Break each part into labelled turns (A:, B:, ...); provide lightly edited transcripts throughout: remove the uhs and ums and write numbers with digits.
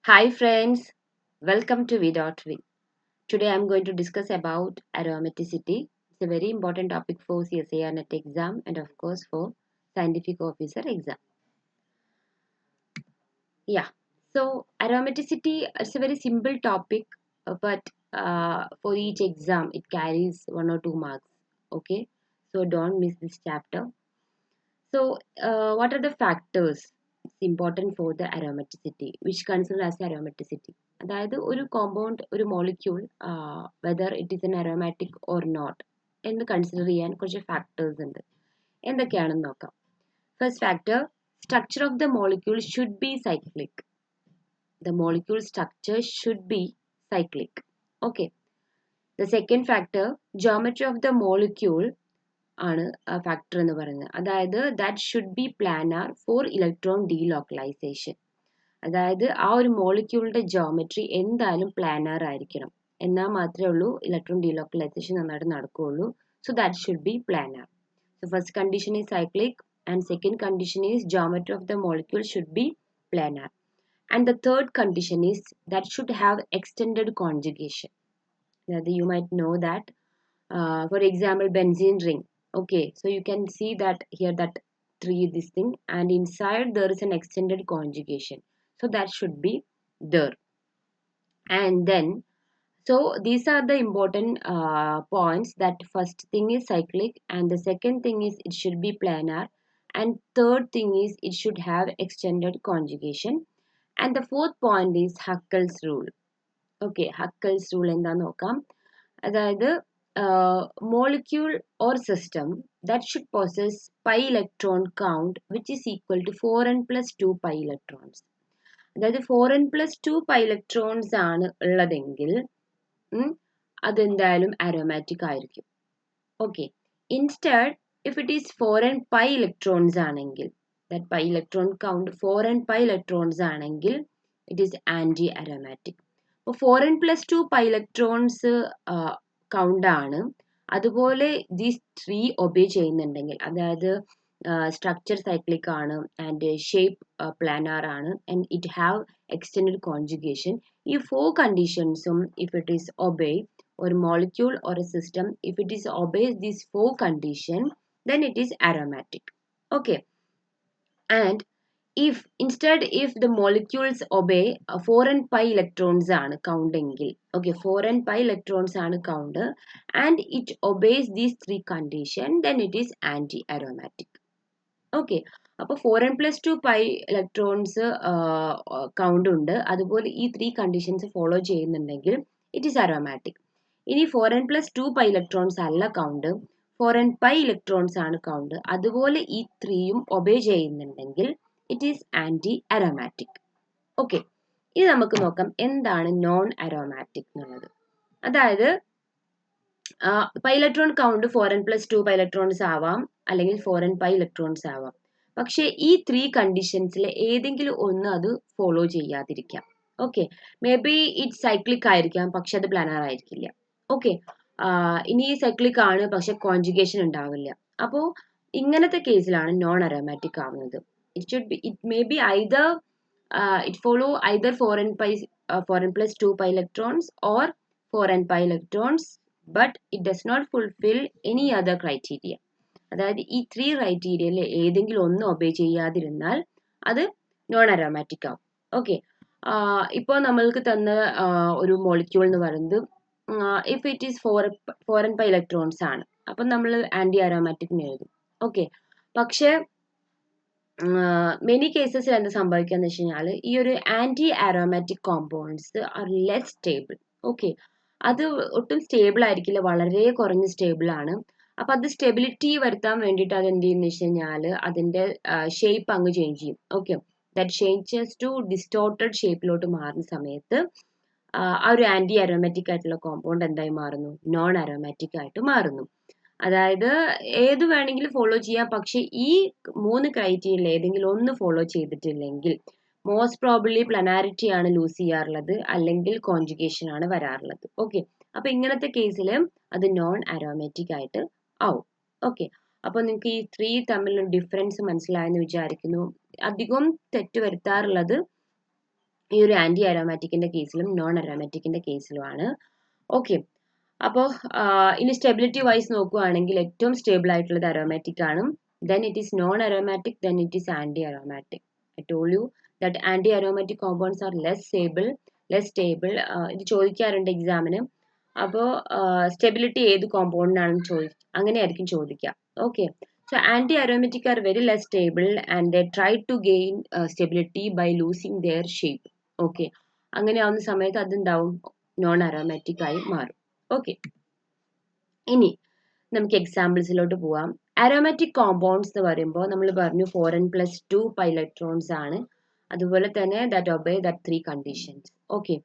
A: Hi friends, welcome to V.V. Today I am going to discuss about aromaticity. It's a very important topic for CSIR NET exam and of course for scientific officer exam. Yeah, so aromaticity is a very simple topic, but for each exam it carries 1 or 2 marks. Okay, so don't miss this chapter. So, what are the factors important for the aromaticity, which consider as aromaticity? അതായത് ഒരു compound ഒരു molecule whether it is an aromatic or not എന്ന് consider ചെയ്യാൻ കുറച്ച് factors ഉണ്ട്. എന്തൊക്കെയാണെന്ന് നോക്കാം. First factor, structure of the molecule should be cyclic. The molecule structure should be cyclic. Okay. The second factor, geometry of the molecule ആണ് factor എന്ന് പറയുന്നത്. അതായത് that should be planar for electron delocalisation. അതായത് ആ ഒരു മോളിക്യൂളിന്റെ geometry എന്തായാലും planar ആയിരിക്കണം. എന്നാൽ മാത്രമേ ഉള്ളൂ ഇലക്ട്രോൺ ഡീലോക്കലൈസേഷൻ നന്നായിട്ട് നടക്കുകയുള്ളൂ. So that should be planar. So first condition is cyclic and second condition is geometry of the molecule should be planar. And the third condition is that should have extended conjugation. You might know that for example benzene ring. Okay, so you can see that here that this thing, and inside there is an extended conjugation, so that should be there. And then so these are the important points, that first thing is cyclic and the second thing is it should be planar and third thing is it should have extended conjugation and the fourth point is Huckel's rule. Okay, Huckel's rule എന്താന്ന് നോക്കാം. അതായത് molecule or system that should possess pi electron count which is equal to 4n plus 2 pi electrons. അതായത് 4n plus 2 pi electrons ആണ് ഉള്ളതെങ്കിൽ അതെന്തായാലും aromatic ആയിരിക്കും. Okay. Instead if it is 4n pi electrons ആണെങ്കിൽ, that pi electron count 4n pi electrons ആണെങ്കിൽ it is anti aromatic. അപ്പോൾ 4n plus 2 pi electrons count ആണ്. അതുപോലെ ദീസ് 3 ഒബേ ചെയ്യുന്നുണ്ടെങ്കിൽ, അതായത് സ്ട്രക്ചർ സൈക്ലിക് ആണ് ആൻഡ് ഷേപ്പ് പ്ലാനാർ ആണ് and it have extended conjugation, ഈ 4 കണ്ടീഷൻസും if it is obey or molecule or a system, if it is obeys these 4 conditions, then it is aromatic. Okay. And if the molecules obey 4n pi electrons ആണ് count എങ്കിൽ, okay, 4n pi electrons ആണ് count and it obeys these 3 conditions, then it is anti aromatic. Okay, അപ്പോൾ 4n plus 2 pi electrons count ഉണ്ട്, അതുപോലെ ഈ 3 conditions follow ചെയ്യുന്നുണ്ടെങ്കിൽ it is aromatic. ഇനി 4n plus 2 pi electrons അല്ല count, 4n pi electrons ആണ് count, അതുപോലെ ഈ 3യും ഒബേ ചെയ്യുന്നുണ്ടെങ്കിൽ it is anti aromatic. Okay, ഇനി നമുക്ക് നോക്കാം എന്താണ് നോൺ അരോമാറ്റിക് എന്നുള്ളത്. അതായത് pi electron count 4n plus 2 pi electrons ആവാം, അല്ലെങ്കിൽ 4n pi electrons ആവാം. പക്ഷേ ഈ 3 കണ്ടീഷൻസിൽ ഏതെങ്കിലും ഒന്ന് അത് ഫോളോ ചെയ്യാതിരിക്കാം. Okay, maybe it cyclic ആയിരിക്കാം, പക്ഷെ അത് പ്ലാനർ ആയിരിക്കില്ല. ഓക്കെ, ഇനി സൈക്ലിക് ആണ് പക്ഷെ കോൺജുഗേഷൻ ഉണ്ടാവില്ല. അപ്പോൾ ഇങ്ങനത്തെ കേസിലാണ് നോൺ അരോമാറ്റിക് ആവുന്നത്. It may be either it follow either 4n plus 2 pi electrons or 4n pi electrons, but it does not fulfill any other criteria. അതായത് ഈ 3 ക്രൈറ്റീരിയയിൽ ഏതെങ്കിലും ഒന്ന് ഒബേ ചെയ്യാതിരുന്നാൽ അത് നോൺ അരോമാറ്റിക് ആവും. ഓക്കെ, ഇപ്പോൾ നമ്മൾക്ക് തന്ന ഒരു മോളിക്യൂൾ എന്ന് പറയുന്നത് if it is 4n pi electrons ആണ്, അപ്പം നമ്മൾ ആന്റി അരോമാറ്റിക് എഴുതും. ഓക്കെ, പക്ഷേ മെനി കേസസിൽ എന്ത് സംഭവിക്കാന്ന് വെച്ച് കഴിഞ്ഞാൽ ഈ ഒരു anti aromatic compounds are less stable. Okay, അത് ഒട്ടും സ്റ്റേബിൾ ആയിരിക്കില്ല, വളരെ കുറഞ്ഞ സ്റ്റേബിൾ ആണ്. അപ്പൊ അത് സ്റ്റെബിലിറ്റി വരുത്താൻ വേണ്ടിയിട്ട് അത് എന്ത് ചെയ്യുന്ന വെച്ച് കഴിഞ്ഞാൽ അതിന്റെ ഷേപ്പ് അങ്ങ് ചേഞ്ച് ചെയ്യും. Okay, that changes to distorted ഷേപ്പിലോട്ട് മാറുന്ന സമയത്ത് ആ ഒരു ആന്റി അരോമാറ്റിക് ആയിട്ടുള്ള കോമ്പൗണ്ട് എന്തായി മാറുന്നു? നോൺ അരോമാറ്റിക് ആയിട്ട് മാറുന്നു. അതായത് ഏത് വേണമെങ്കിലും ഫോളോ ചെയ്യാം, പക്ഷെ ഈ 3 ക്രൈറ്റീരിയയിൽ ഏതെങ്കിലും ഒന്ന് ഫോളോ ചെയ്തിട്ടില്ലെങ്കിൽ മോസ്റ്റ് പ്രോബബ്ലി പ്ലനാരിറ്റി ആണ് ലൂസ് ചെയ്യാറുള്ളത്, അല്ലെങ്കിൽ കോൺജുഗേഷൻ ആണ് വരാറുള്ളത്. ഓക്കെ, അപ്പൊ ഇങ്ങനത്തെ കേസിൽ അത് നോൺ അരോമാറ്റിക് ആയിട്ട് ആവും. ഓക്കെ, അപ്പൊ നിങ്ങൾക്ക് ഈ 3 തമ്മിലുള്ള ഡിഫറൻസ് മനസ്സിലായെന്ന് വിചാരിക്കുന്നു. അധികം തെറ്റ് വരുത്താറുള്ളത് ഈ ഒരു ആൻറ്റി അരോമാറ്റിക്കിൻ്റെ കേസിലും നോൺ അരോമാറ്റിക്കിൻ്റെ കേസിലുമാണ്. ഓക്കെ, അപ്പോൾ ഇനി സ്റ്റെബിലിറ്റി വൈസ് നോക്കുകയാണെങ്കിൽ ഏറ്റവും സ്റ്റേബിൾ ആയിട്ടുള്ളത് അരോമാറ്റിക് ആണ്. Then it is non aromatic, then it is anti aromatic. I told you that anti aromatic compounds are less stable. ഇത് ചോദിക്കാറുണ്ട് എക്സാമിന്. അപ്പോൾ സ്റ്റെബിലിറ്റി ഏത് കോമ്പൗണ്ടിനാണെന്ന് അങ്ങനെയായിരിക്കും ചോദിക്കുക. Okay, so anti-aromatic are very less stable and they try to gain stability by losing their shape. Okay, അങ്ങനെ ആവുന്ന സമയത്ത് അതെന്താവും, നോൺ അരോമാറ്റിക് ആയി മാറും. ഓക്കെ, ഇനി നമുക്ക് എക്സാമ്പിൾസിലോട്ട് പോവാം. അരോമാറ്റിക് കോമ്പൗണ്ട്സ് എന്ന് പറയുമ്പോൾ നമ്മൾ പറഞ്ഞു 4n+2 pi electrons ആണ്. അതുപോലെ തന്നെ that obey that 3 conditions. Okay,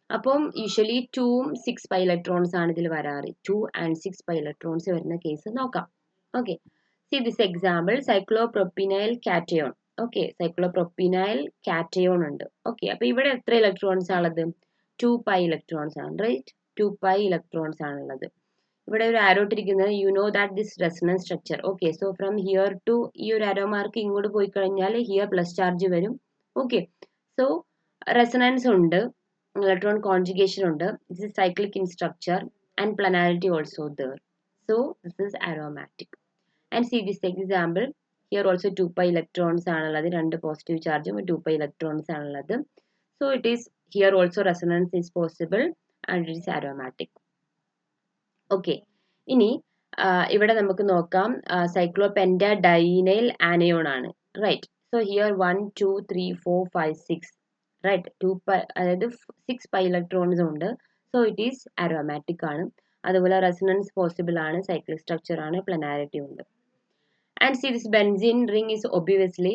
A: അപ്പം യൂഷ്വലി 2ഉം 6 pi electrons ആണ് ഇതിൽ വരാറ്. 2 and 6 pi electrons വരുന്ന കേസ് നോക്കാം. Okay, see this example, cyclopropynyl cation. Okay, cyclopropynyl cation ഉണ്ട്. ഓക്കെ, അപ്പൊ ഇവിടെ എത്ര ഇലക്ട്രോൺസ് ആണുള്ളത്? 2 pi electrons ആണ്, റൈറ്റ്? 2 pi electrons ആണുള്ളത്. ഇവിടെ ഒരു ആരോ ഇട്ടിരിക്കുന്നത്, you know that this resonance structure. Okay, so from here to ഈ ഒരു ആരോ മാർക്ക് ഇങ്ങോട്ട് പോയി കഴിഞ്ഞാൽ ഹിയർ പ്ലസ് ചാർജ് വരും. ഓക്കെ, സോ റെസണൻസ് ഉണ്ട്, ഇലക്ട്രോൺ കോൺജുഗേഷൻ ഉണ്ട്, this is cyclic in structure and പ്ലനാരിറ്റി also there. So this is aromatic. And see this example, here also 2 pi electrons ആണുള്ളത്, 2 positive ചാർജും 2 pi electrons ആണുള്ളത്. So it is here also resonance is possible and it is aromatic. Okay, ഇനി ഇവിടെ നമുക്ക് നോക്കാം cyclopentadienyl anion ആണ്, right? So here 1 2 3 4 5 6, right? 2 pi, അതായത് 6 pi electrons ഉണ്ട്. So it is aromatic ആണ്. അതുപോലെ റെസണൻസ് പോസിബിൾ ആണ്, സൈക്ലിക് സ്ട്രക്ചർ ആണ്, പ്ലനാരിറ്റി ഉണ്ട്. And see this benzene ring is obviously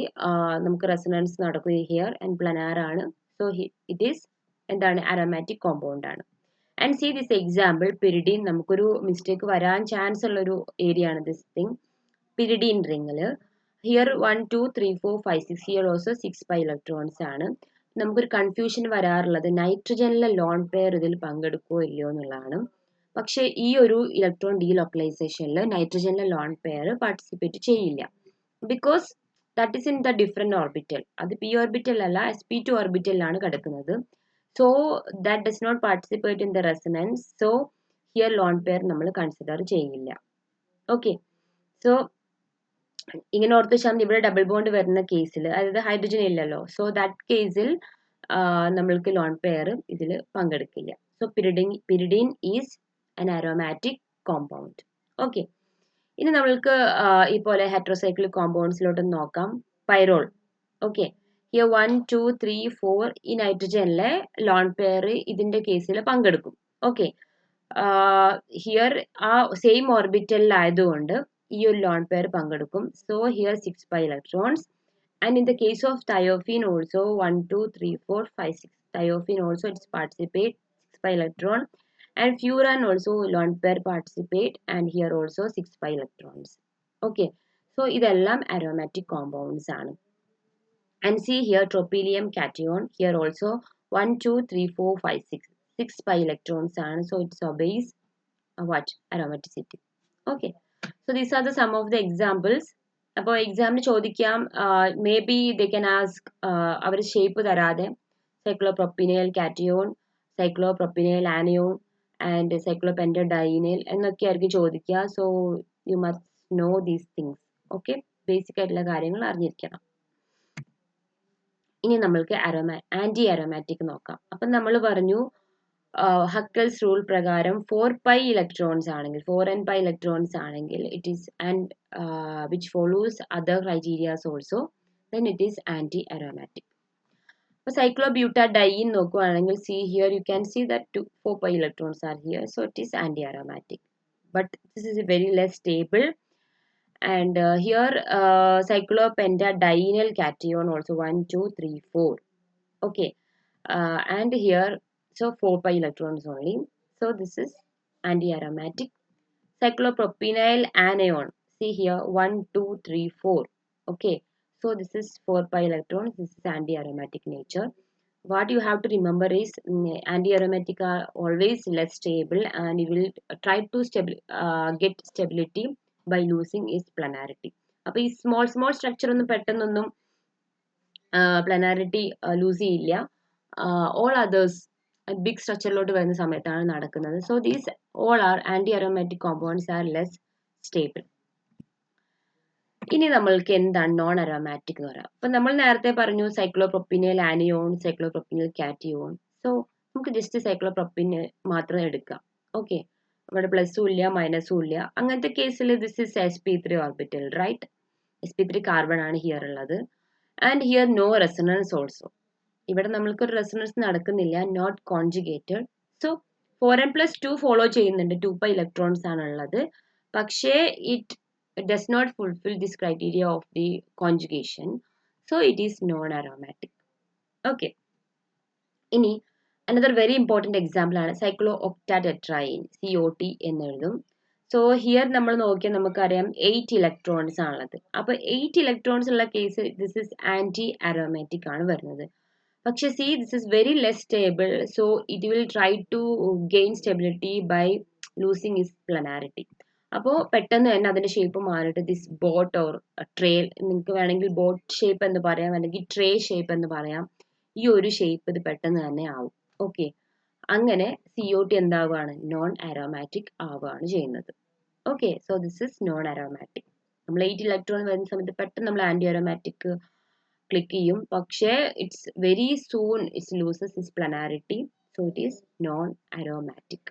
A: നമുക്ക് റെസണൻസ് നടക്കും ഹിയർ ആൻഡ് പ്ലനാർ ആണ്. സോ ഇറ്റ് ഈസ് എന്താണ്, അരോമാറ്റിക് കോമ്പൗണ്ട് ആണ്. And see this example pyridine. നമുക്കൊരു മിസ്റ്റേക്ക് വരാൻ ചാൻസ് ഉള്ളൊരു ഏരിയ ആണ് ദിസ് തിങ്. പിരിഡീൻ റിംഗിൽ here 1 2 3 4 5 6, here also 6 pi electrons ആണ്. നമുക്കൊരു കൺഫ്യൂഷൻ വരാറുള്ളത് നൈട്രജനിലെ ലോൺ പെയർ ഇതിൽ പങ്കെടുക്കുകയോ ഇല്ലയോ എന്നുള്ളതാണ്. പക്ഷേ ഈ ഒരു ഇലക്ട്രോൺ ഡീലോക്കലൈസേഷനിൽ നൈട്രജനിലെ ലോൺ പെയർ പാർട്ടിസിപ്പേറ്റ് ചെയ്യില്ല, because that is in the different orbital. അത് p ഓർബിറ്റൽ അല്ല, sp2 ഓർബിറ്റലിലാണ് കിടക്കുന്നത്. So that does not participate in the resonance. So here lone pair നമ്മൾ കൺസിഡർ ചെയ്യില്ല. ഓക്കെ, സോ ഇങ്ങനെ ഓർത്ത് വെച്ചാൽ ഇവിടെ ഡബിൾ ബോണ്ട് വരുന്ന കേസിൽ, അതായത് ഹൈഡ്രജൻ ഇല്ലല്ലോ, സോ ദാറ്റ് കേസിൽ നമ്മൾക്ക് ലോൺ പെയർ ഇതിൽ പങ്കെടുക്കില്ല. So pyridine is an aromatic compound. Okay, ഇനി നമ്മൾക്ക് ഈ പോലെ ഹെറ്ററോസൈക്ലിക് കോമ്പൗണ്ട്സിലോട്ട് നോക്കാം. പൈറോൾ. ഓക്കെ, ഹിയർ 1 2 3 4 ഈ നൈട്രജനിലെ ലോൺ പെയർ ഇതിന്റെ കേസിൽ പങ്കെടുക്കും. ഓക്കെ, ഹിയർ ആ സെയിം ഓർബിറ്റലിലായതുകൊണ്ട് ഈ ഒരു ലോൺ പെയർ പങ്കെടുക്കും. So here 6 pi electrons. And in the case of thiophene also 1 2 3 4 5 6, thiophene also it's participate 6 pi electron. And furan also lone pair participate, and here also 6 pi electrons. Okay, so ഇതെല്ലാം aromatic compounds ആണ്. And see here tropylium cation, here also 1 2 3 4 5 6, 6 pi electrons ആണ്. So it obeys what, aromaticity. Okay, so these are the some of the examples. അപ്പോൾ എക്സാമിന് ചോദിക്കാം, maybe they can ask, അവർ shape തരാതെ cyclopropenyl cation, cyclopropenyl anion and cyclopentadienyl എന്നൊക്കെ ആയിരിക്കും ചോദിക്കുക. So you must know these things. Okay, basic ആയിട്ടുള്ള കാര്യങ്ങൾ അറിഞ്ഞിരിക്കണം. ഇനി നമ്മൾക്ക് ആന്റി അരോമാറ്റിക് നോക്കാം. അപ്പം നമ്മൾ പറഞ്ഞു ഹക്കൽസ് റൂൾ പ്രകാരം 4 pi electrons ആണെങ്കിൽ, 4n pi electrons ആണെങ്കിൽ it is and which follows other criterias also, then it is anti aromatic. അപ്പോൾ സൈക്ലോബ്യൂട്ടാഡൈൻ നോക്കുകയാണെങ്കിൽ, see here you can see that 4 pi electrons are here, so it is anti aromatic, but this is very less stable. And here cyclopentadienyl cation also 1 2 3 4. Okay, and here so 4 pi electrons only, so this is anti aromatic. Cyclopropynyl anion, see here 1 2 3 4. Okay, so this is 4 pi electrons, this is anti aromatic nature. What you have to remember is anti aromatic are always less stable, and you will try to get stability by losing its planarity. അപ്പോൾ ഈ small structure ഒന്നും പെട്ടെന്നൊന്നും planarity lose ചെയ്യില്ല. all others big സ്ട്രക്ചറിലോട്ട് വരുന്ന സമയത്താണ് നടക്കുന്നത്. So these all are anti aromatic compounds are less stable. ഇനി നമ്മൾക്ക് എന്താണ് നോൺ അരോമാറ്റിക് എന്ന് പറയാം. അപ്പൊ നമ്മൾ നേരത്തെ പറഞ്ഞു സൈക്ലോപ്രോപ്പിനിൽ ആനിയോൺ, സൈക്ലോപ്രോപ്പിനിൽ കാറ്റിയോൺ. സോ നമുക്ക് ജസ്റ്റ് സൈക്ലോപ്രോപ്പിന് മാത്രം എടുക്കാം. ഓക്കെ, ഇവിടെ പ്ലസും ഇല്ല മൈനസും ഇല്ല. അങ്ങനത്തെ കേസിൽ this is sp3 orbital, right? sp3 carbon ആണ് ഹിയർ ഉള്ളത്. And here no resonance also. ഇവിടെ നമ്മൾക്ക് ഒരു റെസൊണൻസ് നടക്കുന്നില്ല, not conjugated. So 4n+2 follow ചെയ്യുന്നുണ്ട്, 2π ഇലക്ട്രോൺസ് ആണ് ഉള്ളത്. പക്ഷേ it does not fulfill this criteria of the conjugation, so it is non-aromatic. Okay. ഇനി another very important example ആണ് cyclooctatetraene, COT എന്ന് എഴുതും. സോ ഹിയർ നമ്മൾ നോക്കിയാൽ നമുക്കറിയാം 8 ഇലക്ട്രോൺസ് ആണുള്ളത്. അപ്പൊ 8 ഇലക്ട്രോൺസ് ഉള്ള case this is anti aromatic ആണ് വരുന്നത്. പക്ഷെ see this is very less stable, so it will try to gain stability by losing is planarity. അപ്പോൾ പെട്ടെന്ന് തന്നെ അതിന്റെ ഷേപ്പ് മാറിയിട്ട് ദിസ് ബോട്ട് ഓർ ട്രേ, നിങ്ങൾക്ക് വേണമെങ്കിൽ ബോട്ട് ഷേപ്പ് എന്ന് പറയാം, അല്ലെങ്കിൽ ട്രേ ഷേപ്പ് എന്ന് പറയാം. ഈ ഒരു ഷേപ്പ് ഇത് പെട്ടെന്ന് തന്നെ ആവും. ഓക്കെ, അങ്ങനെ COT എന്താവുകയാണ്? നോൺ അരോമാറ്റിക് ആവുകയാണ് ചെയ്യുന്നത്. Okay, so this is known aromatic. നമ്മൾ 8 ഇലക്ട്രോൺ വരുന്ന സമയത്ത് പെട്ടെന്ന് നമ്മൾ ആന്റി അരോമാറ്റിക് ക്ലിക്ക് ചെയ്യും, പക്ഷേ it's very soon it's loses its planarity, so it is non aromatic.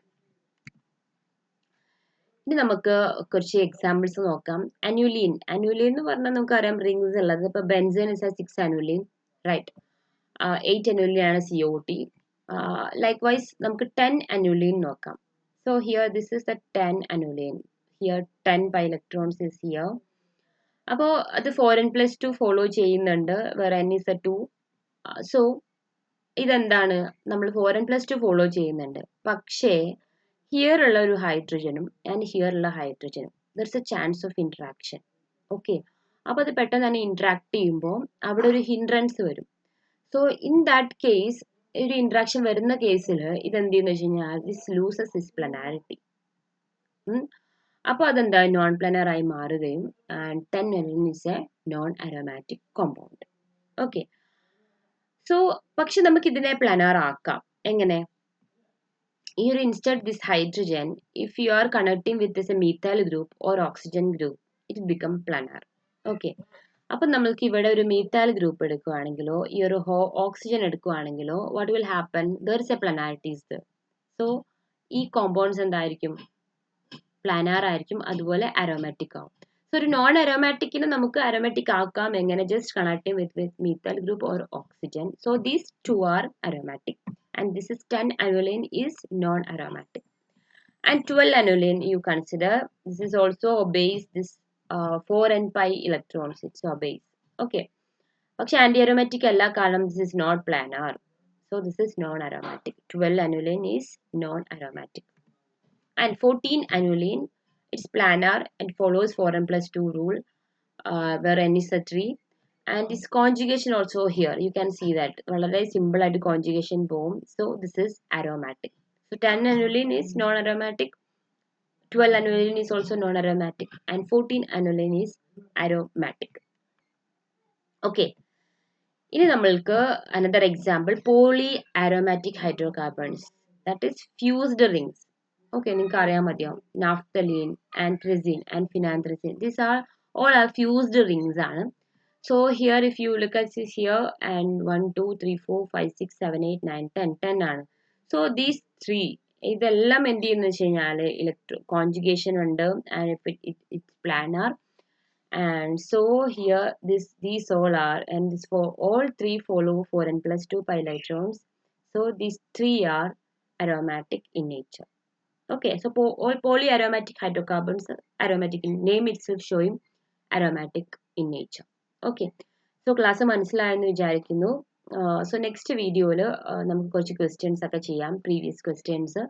A: ഇനി നമുക്ക് കുറച്ച് എക്സാമ്പിൾസ് നോക്കാം. അനുലീൻ എന്ന് പറഞ്ഞാൽ നമുക്കറിയാം റിങ്സ് ഉള്ളത്. ഇപ്പൊ benzene is 6 annulene, right? 8 annulene ആണ് COT. ലൈക്ക്വൈസ് നമുക്ക് 10 അനുലീൻ നോക്കാം. So here this is the 10 annulene. Here 10 pi electrons is here. അപ്പോൾ അത് 4n+2 ഫോളോ ചെയ്യുന്നുണ്ട്, വേറെ n is a 2. സോ ഇതെന്താണ്? നമ്മൾ 4n+2 ഫോളോ ചെയ്യുന്നുണ്ട്, പക്ഷേ ഹിയർ ഉള്ള ഒരു ഹൈഡ്രജനും ആൻഡ് ഹിയർ ഉള്ള ഹൈഡ്രജനും there is a chance of interaction. Okay, അപ്പൊ അത് പെട്ടെന്ന് തന്നെ ഇന്ററാക്ട് ചെയ്യുമ്പോൾ അവിടെ ഒരു ഹിൻഡ്രൻസ് വരും. സോ ഇൻ ദാറ്റ് കേസ്, ഒരു ഇന്ററാക്ഷൻ വരുന്ന കേസിൽ ഇതെന്ത് ചെയ്യുന്ന വെച്ച് കഴിഞ്ഞാൽ ദിസ് ലൂസസ് ഇസ് പ്ലനാരിറ്റി. അപ്പോൾ അതെന്താ നോൺ പ്ലനർ ആയി മാറുകയും and 10 is A non aromatic compound. Okay, so പക്ഷെ നമുക്ക് ഇതിനെ പ്ലനർ ആക്കാം. എങ്ങനെ? Here instead this hydrogen, if you are connecting with this methyl group or oxygen group, it will become planar. Okay, അപ്പോൾ നമ്മൾക്ക് ഇവിടെ ഒരു methyl group എടുക്കുകയാണെങ്കിലോ ഈ ഒരു oxygen എടുക്കുകയാണെങ്കിലോ what will happen? There is a planarity is there. So ഈ compounds എന്തായിരിക്കും? Planar ആയിരിക്കും, അതുപോലെ അരോമാറ്റിക് ആവും. സോ ഒരു നോൺ അരോമാറ്റിക്കിനെ നമുക്ക് അരോമാറ്റിക് ആക്കാം. എങ്ങനെ? Just connecting with methyl group or oxygen. So these two are aromatic. And this is 10 aniline is non-aromatic. And 12 aniline you consider, this is also obeys this 4n pi electrons, it's obeys. Okay, പക്ഷെ anti aromatic അല്ല, കാരണം this is not planar, so this is non-aromatic. 12 aniline is non-aromatic. And 14 aniline, it's planar and follows 4n+2 rule, where n is a 3. And this conjugation also here you can see that വളരെ simple ആയിട്ട് conjugation പോകും. So this is aromatic. So 10 aniline is non-aromatic, 12 aniline is also non-aromatic, and 14 aniline is aromatic. Okay, ഇനി നമ്മൾക്ക് another example poly aromatic hydrocarbons, that is fused rings. Okay, നിങ്ങൾക്ക് അറിയാൻ മതിയാവും naphthalene, anthracene and phenanthracene, these are all are fused rings ആണ്. So here if you look at this here, and 1 2 3 4 5 6 7 8 9 10 ആണ്. So these three ഇതെല്ലാം എന്ത് ചെയ്യുന്നു വെച്ച് കഴിഞ്ഞാൽ കോൺജുഗേഷൻ ഉണ്ട്, and if it's planar, and so here these all are, and this for all three follow 4n+2 pi electrons. So these three are aromatic in nature. Okay, so all polyaromatic hydrocarbons, aromatic in name itself showing aromatic in nature. Okay, so class മനസ്സിലായെന്ന് വിചാരിക്കുന്നു. So next വീഡിയോയിൽ നമുക്ക് കുറച്ച് questions ഒക്കെ ചെയ്യാം, previous questions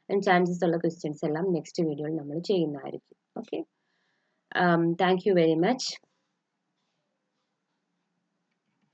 A: and chances ഉള്ള questions എല്ലാം next വീഡിയോയിൽ നമ്മൾ ചെയ്യുന്നതായിരിക്കും. Okay, thank you very much.